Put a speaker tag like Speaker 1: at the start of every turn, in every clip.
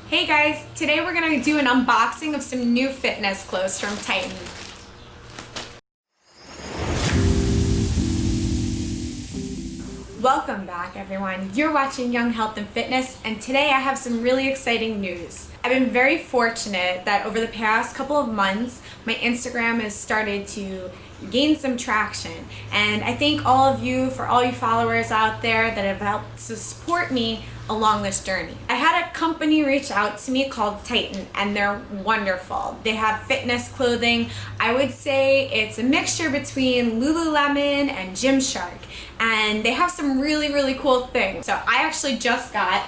Speaker 1: Hey guys, today we're going to do an unboxing of some new fitness clothes from Titan. Welcome back everyone. You're watching Young Health and Fitness, and today I have some really exciting news. I've been very fortunate that over the past couple of months, my Instagram has started to gain some traction, and I thank all of you for all you followers out there that have helped to support me along this journey. I had a company reach out to me called Titan, and they're wonderful. They have fitness clothing. I would say it's a mixture between Lululemon and Gymshark, and they have some really cool things. So I actually just got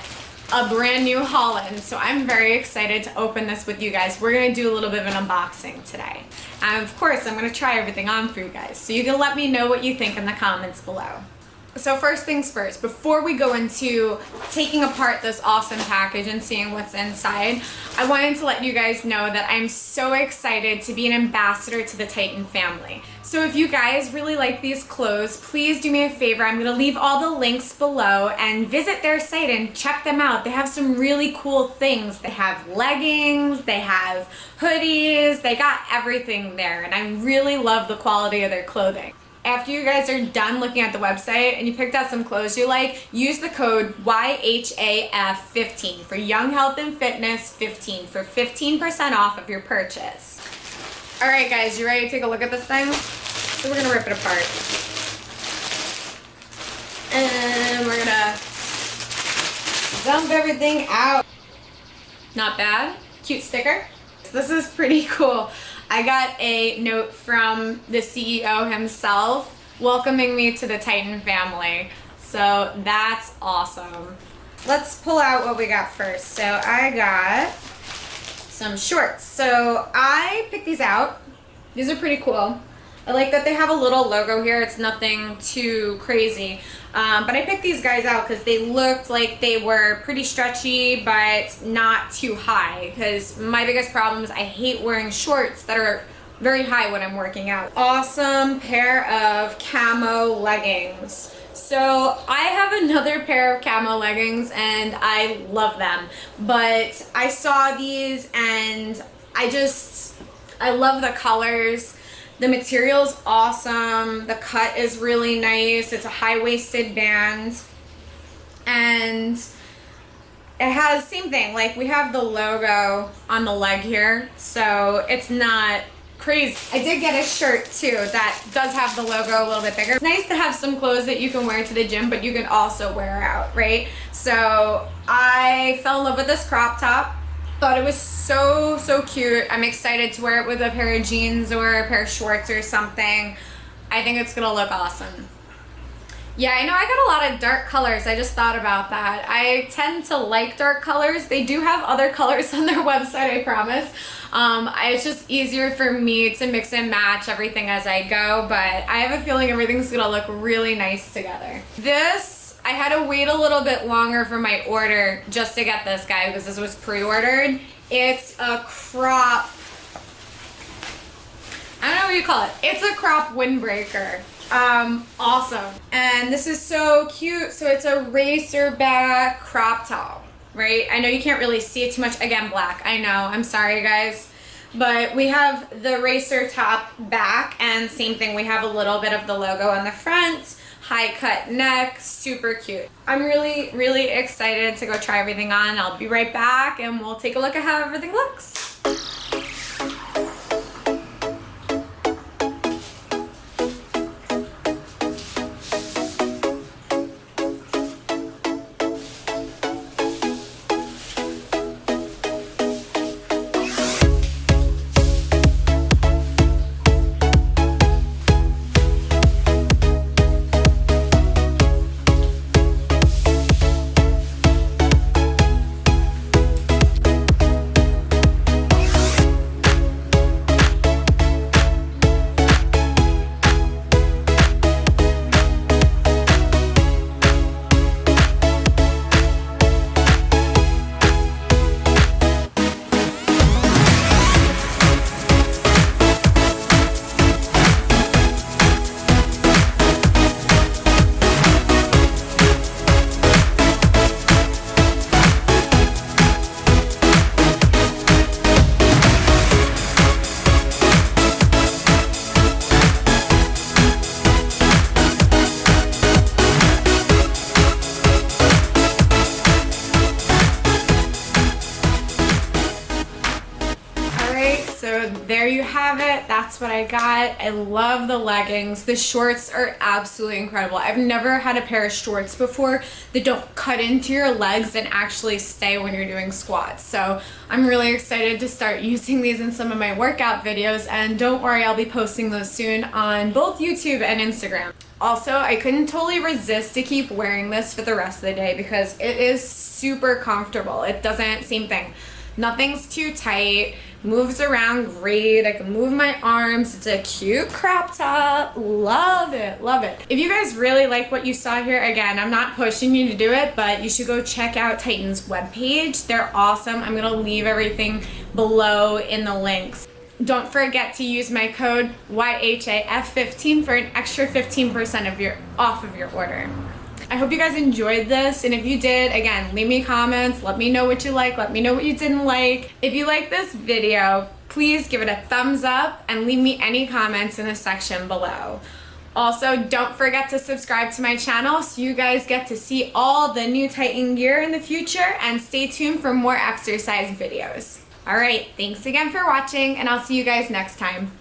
Speaker 1: a brand new haul-in, so I'm very excited to open this with you guys. We're gonna do a little bit of an unboxing today. And of course, I'm gonna try everything on for you guys, so you can let me know what you think in the comments below. So first things first, before we go into taking apart this awesome package and seeing what's inside, I wanted to let you guys know that I'm so excited to be an ambassador to the Titan family. So if you guys really like these clothes, please do me a favor. I'm gonna leave all the links below and visit their site and check them out. They have some really cool things. They have leggings, they have hoodies, they got everything there, and I really love the quality of their clothing. After you guys are done looking at the website and you picked out some clothes you like, use the code YHAF15 for Young Health and Fitness 15 for 15% off of your purchase. Alright guys, you ready to take a look at this thing? So we're going to rip it apart. And we're going to dump everything out. Not bad. Cute sticker. This is pretty cool. I got a note from the CEO himself welcoming me to the Titan family. So that's awesome. Let's pull out what we got first. So I got some shorts. So I picked these out. These are pretty cool. I like that they have a little logo here. It's nothing too crazy. But I picked these guys out because they looked like they were pretty stretchy but not too high, because my biggest problem is I hate wearing shorts that are very high when I'm working out. Awesome pair of camo leggings. So I have another pair of camo leggings and I love them, but I saw these and I love the colors. The material's awesome. The cut is really nice. It's a high-waisted band. And it has, same thing, like we have the logo on the leg here, so it's not crazy. I did get a shirt too that does have the logo a little bit bigger. It's nice to have some clothes that you can wear to the gym, but you can also wear out, right? So I fell in love with this crop top. Thought it was so cute. I'm excited to wear it with a pair of jeans or a pair of shorts or something. I think it's gonna look awesome. Yeah, I know I got a lot of dark colors. I just thought about that. I tend to like dark colors. They do have other colors on their website, I promise. It's just easier for me to mix and match everything as I go, but I have a feeling everything's gonna look really nice together. I had to wait a little bit longer for my order just to get this guy because this was pre-ordered. It's a crop, I don't know what you call it. It's a crop windbreaker. Awesome. And this is so cute. So it's a Racerback crop top, right? I know you can't really see it too much. Again, black. I know. I'm sorry, guys. But we have the racer top back, and same thing. We have a little bit of the logo on the front. High cut neck, super cute. I'm really excited to go try everything on. I'll be right back and we'll take a look at how everything looks. So there you have it. That's what I got. I love the leggings. The shorts are absolutely incredible. I've never had a pair of shorts before that don't cut into your legs and actually stay when you're doing squats. So I'm really excited to start using these in some of my workout videos, and don't worry, I'll be posting those soon on both YouTube and Instagram. Also, I couldn't totally resist to keep wearing this for the rest of the day because it is super comfortable. It doesn't, same thing. Nothing's too tight, moves around great. I can move my arms. It's a cute crop top. Love it, love it. If you guys really like what you saw here, again, I'm not pushing you to do it, but you should go check out Titan's webpage. They're awesome. I'm gonna leave everything below in the links. Don't forget to use my code YHAF15 for an extra 15% off of your order. I hope you guys enjoyed this, and if you did, again, leave me comments, let me know what you like, let me know what you didn't like. If you like this video, please give it a thumbs up and leave me any comments in the section below. Also, don't forget to subscribe to my channel so you guys get to see all the new Titan gear in the future, and stay tuned for more exercise videos. Alright, thanks again for watching, and I'll see you guys next time.